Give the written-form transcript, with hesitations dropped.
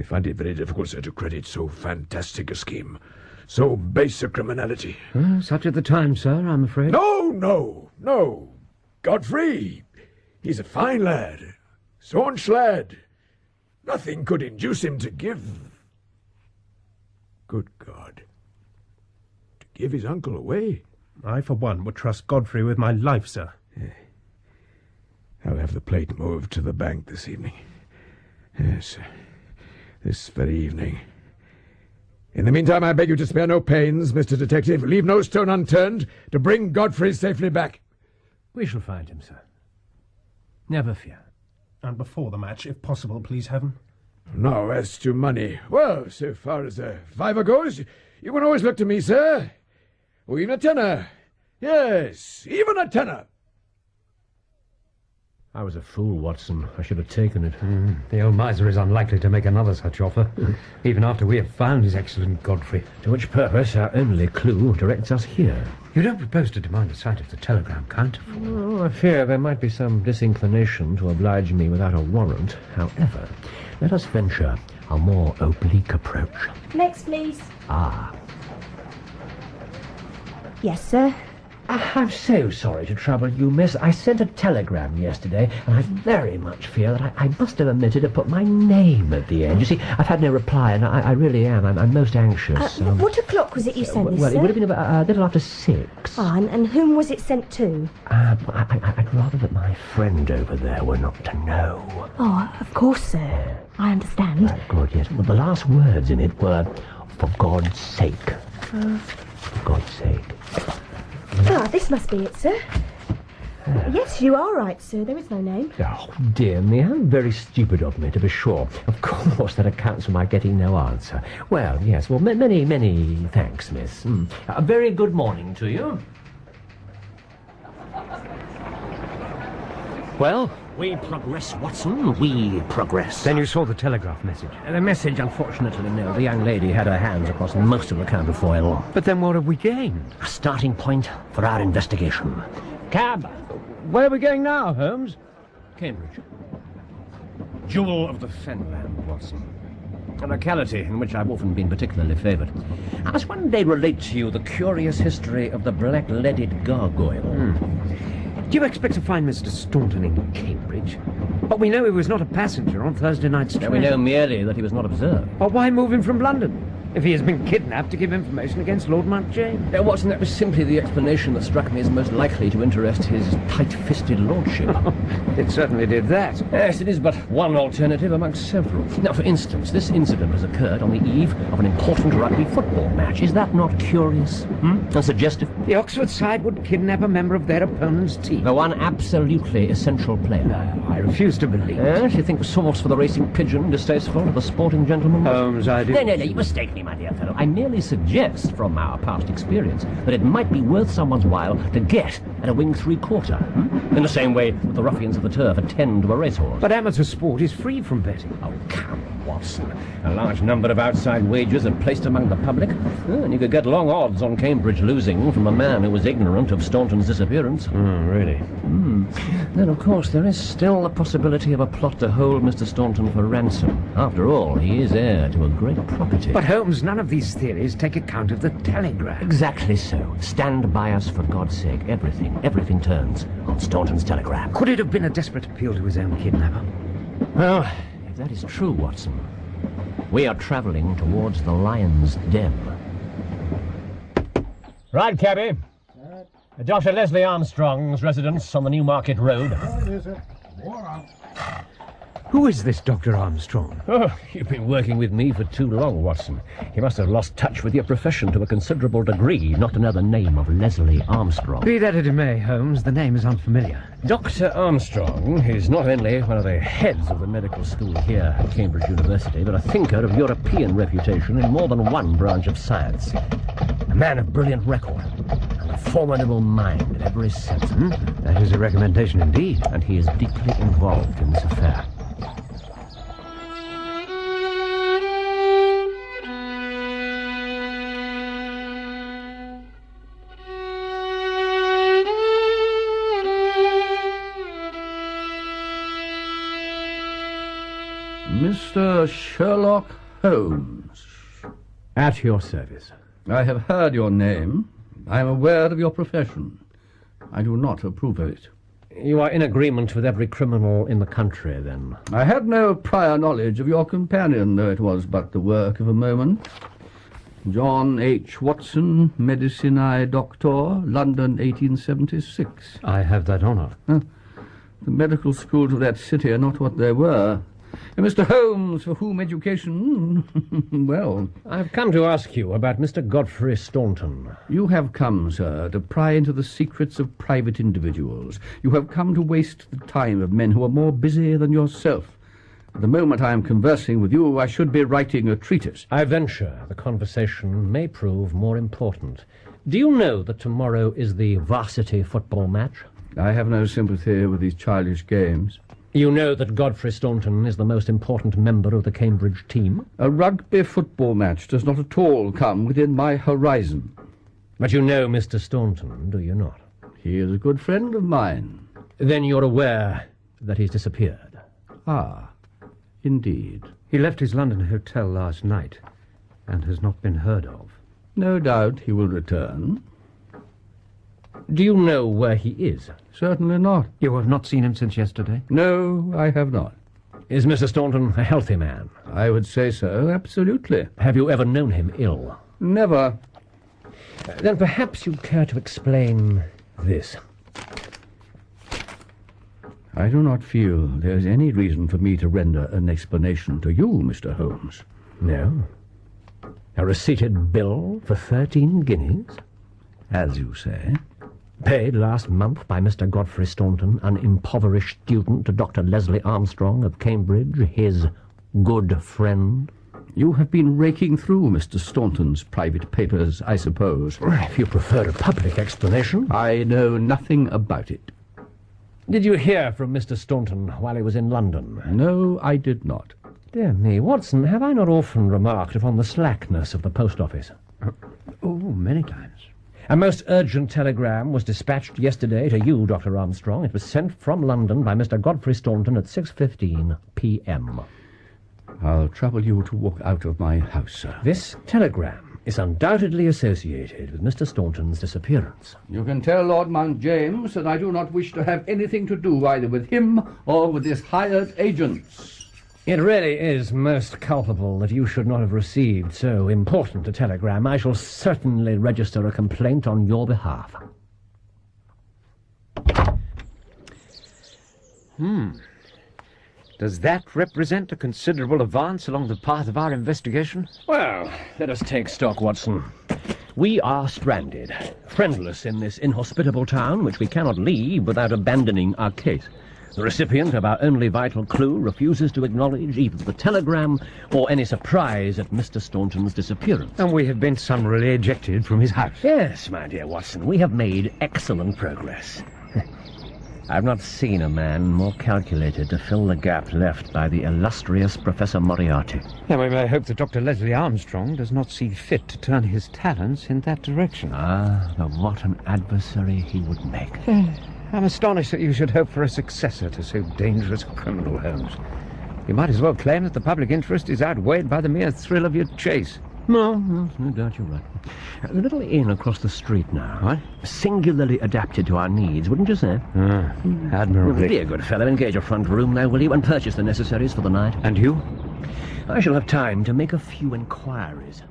I find it very difficult, sir, to credit so fantastic a scheme, so base a criminality. Such at the time, sir, I'm afraid. No. Godfrey, he's a fine lad, staunch lad. Nothing could induce him to give... Good God. To give his uncle away? I, for one, would trust Godfrey with my life, sir. I'll have the plate moved to the bank this evening. Yes, this very evening. In the meantime, I beg you to spare no pains, Mr. Detective. Leave no stone unturned to bring Godfrey safely back. We shall find him, sir. Never fear. And before the match, if possible, please, Heaven. Now, as to money, well, so far as a fiver goes, you can always look to me, sir. Or even a tenner. Yes, even a tenner. I was a fool, Watson. I should have taken it. The old miser is unlikely to make another such offer, even after we have found his excellent Godfrey. To which purpose our only clue directs us here. You don't propose to demand a sight of the telegram counterfoil? Oh, I fear there might be some disinclination to oblige me without a warrant. However, let us venture a more oblique approach. Next, please. Ah. Yes, sir. I'm so sorry to trouble you, miss. I sent a telegram yesterday, and I very much fear that I must have omitted to put my name at the end. You see, I've had no reply, and I really am. I'm most anxious. What o'clock was it you sent this, Well, sir? it would have been about a little after 6. And whom was it sent to? I'd rather that my friend over there were not to know. Oh, of course, sir. I understand. Good, yes. Well, the last words in it were, "For God's sake." For God's sake. This must be it, sir. Yes, you are right, sir. There is no name. Oh, dear me, how very stupid of me, to be sure. Of course, that accounts for my getting no answer. Well, yes, well, many thanks, miss. A very good morning to you. Well? We progress, Watson, we progress. Then you saw the telegraph message? The message, unfortunately, no. The young lady had her hands across most of the counterfoil. But then what have we gained? A starting point for our investigation. Cab! Where are we going now, Holmes? Cambridge. Jewel of the Fenland, Watson. A locality in which I've often been particularly favoured. I must one day relate to you the curious history of the black-leaded gargoyle. Do you expect to find Mr. Staunton in Cambridge? But we know he was not a passenger on Thursday night's train. We know merely that he was not observed. But why move him from London? If he has been kidnapped to give information against Lord Mountjane. Watson, that was simply the explanation that struck me as most likely to interest his tight-fisted lordship. It certainly did that. Yes, it is but one alternative amongst several. Now, for instance, this incident has occurred on the eve of an important rugby football match. Is that not curious? And suggestive? The Oxford side would kidnap a member of their opponent's team. The one absolutely essential player. No, I refuse to believe it. Yes, you think sauce for the racing pigeon distasteful to the sporting gentleman? Holmes, I do. No, you mistake me, my dear fellow. I merely suggest, from our past experience, that it might be worth someone's while to get at a wing three-quarter. In the same way that the ruffians of the turf attend to a racehorse. But amateur sport is free from betting. Oh, come, Watson. A large number of outside wagers are placed among the public, and you could get long odds on Cambridge losing from a man who was ignorant of Staunton's disappearance. Really? Then, of course, there is still the possibility of a plot to hold Mr. Staunton for ransom. After all, he is heir to a great property. But, Holmes, none of these theories take account of the telegram. Exactly so. Stand by us, for God's sake. Everything turns on Staunton's telegram. Could it have been a desperate appeal to his own kidnapper? Well, if that is true, Watson, we are travelling towards the Lion's Den. Right, cabby. Dr. Leslie Armstrong's residence on the Newmarket Road. Who is this Dr. Armstrong? Oh, you've been working with me for too long, Watson. You must have lost touch with your profession to a considerable degree, not to know the name of Leslie Armstrong. Be that as it may, Holmes, the name is unfamiliar. Dr. Armstrong is not only one of the heads of the medical school here at Cambridge University, but a thinker of European reputation in more than one branch of science. A man of brilliant record and a formidable mind in every sense. That is a recommendation indeed. And he is deeply involved in this affair. Mr. Sherlock Holmes. At your service. I have heard your name. I am aware of your profession. I do not approve of it. You are in agreement with every criminal in the country, then? I had no prior knowledge of your companion, though it was but the work of a moment. John H. Watson, Medicinae Doctor, London, 1876. I have that honour. The medical schools of that city are not what they were. And Mr. Holmes, for whom education... well... I've come to ask you about Mr. Godfrey Staunton. You have come, sir, to pry into the secrets of private individuals. You have come to waste the time of men who are more busy than yourself. At the moment I am conversing with you, I should be writing a treatise. I venture the conversation may prove more important. Do you know that tomorrow is the varsity football match? I have no sympathy with these childish games. You know that Godfrey Staunton is the most important member of the Cambridge team? A rugby football match does not at all come within my horizon. But you know Mr. Staunton, do you not? He is a good friend of mine. Then you're aware that he's disappeared? Ah, indeed. He left his London hotel last night and has not been heard of. No doubt he will return. Do you know where he is? Certainly not. You have not seen him since yesterday? No, I have not. Is Mr. Staunton a healthy man? I would say so, absolutely. Have you ever known him ill? Never. Then perhaps you'd care to explain this. I do not feel there is any reason for me to render an explanation to you, Mr. Holmes. No? A receipted bill for 13 guineas? As you say. Paid last month by Mr. Godfrey Staunton, an impoverished student, to Dr. Leslie Armstrong of Cambridge, his good friend. You have been raking through Mr. Staunton's private papers, I suppose. If you prefer a public explanation. I know nothing about it. Did you hear from Mr. Staunton while he was in London? No, I did not. Dear me, Watson, have I not often remarked upon the slackness of the post office? Oh, many times. A most urgent telegram was dispatched yesterday to you, Dr. Armstrong. It was sent from London by Mr. Godfrey Staunton at 6:15 p.m. I'll trouble you to walk out of my house, sir. This telegram is undoubtedly associated with Mr. Staunton's disappearance. You can tell Lord Mount James that I do not wish to have anything to do either with him or with his hired agents. It really is most culpable that you should not have received so important a telegram. I shall certainly register a complaint on your behalf. Does that represent a considerable advance along the path of our investigation? Well, let us take stock, Watson. We are stranded, friendless in this inhospitable town, which we cannot leave without abandoning our case. The recipient of our only vital clue refuses to acknowledge either the telegram or any surprise at Mr. Staunton's disappearance. And we have been summarily ejected from his house. Yes, my dear Watson, we have made excellent progress. I've not seen a man more calculated to fill the gap left by the illustrious Professor Moriarty. And we may hope that Dr. Leslie Armstrong does not see fit to turn his talents in that direction. Ah, but what an adversary he would make. I'm astonished that you should hope for a successor to so dangerous a criminal, Holmes. You might as well claim that the public interest is outweighed by the mere thrill of your chase. No doubt you're right. The little inn across the street now. What? Singularly adapted to our needs, wouldn't you say? Admirably. Be a good fellow, engage a front room now, will you, and purchase the necessaries for the night. And you? I shall have time to make a few inquiries.